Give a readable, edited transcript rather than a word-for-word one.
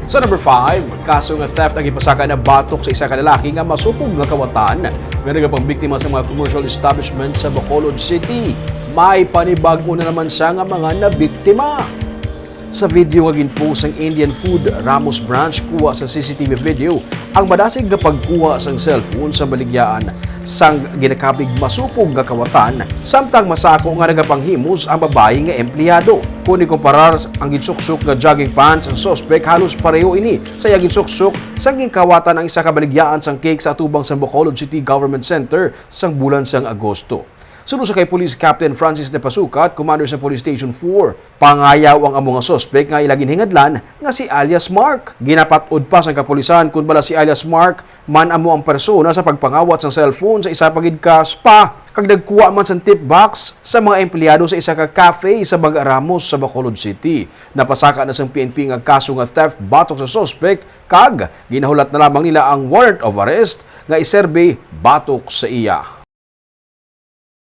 Sa number 5, kaso nga theft ang ipasaka na batok sa isa ka lalaki nga masupog nga kawatan nga nagapang biktima sa mga commercial establishment sa Bacolod City. May panibag-o na naman siya nga mga nabiktima. Sa video nga ginpost ang Indian Food Ramos Branch kuha sa CCTV video ang madasig nga pagkuha sang cellphone sa baligyaan sang ginakabig masupog nga kawatan samtang masako nga nagapanghimos ang babae nga empleyado. Kung ikumparar ang ginsuksok nga jogging pants ang suspect halos pareho ini sa ginsuksok sang ginkawatan ang isa ka baligyaan sang cake sa atubang sa Bacolod City Government Center sang bulan sang Agosto. Sunod sa kay Police Captain Francis de Pasucat, Commander sa Police Station 4, pangayaw ang among suspect nga ilagin hingadlan nga si alias Mark. Ginapatod pa sa kapulisan kung bala si alias Mark man amo ang persona sa pagpangawat sa cellphone sa isa pagid ka spa kag nagkuha man sa tip box sa mga empleyado sa isa ka cafe sa Baga Ramos sa Bacolod City. Napasaka na sa PNP nga kaso nga theft batok sa suspect kag ginahulat na lamang nila ang warrant of arrest nga iserbe batok sa iya.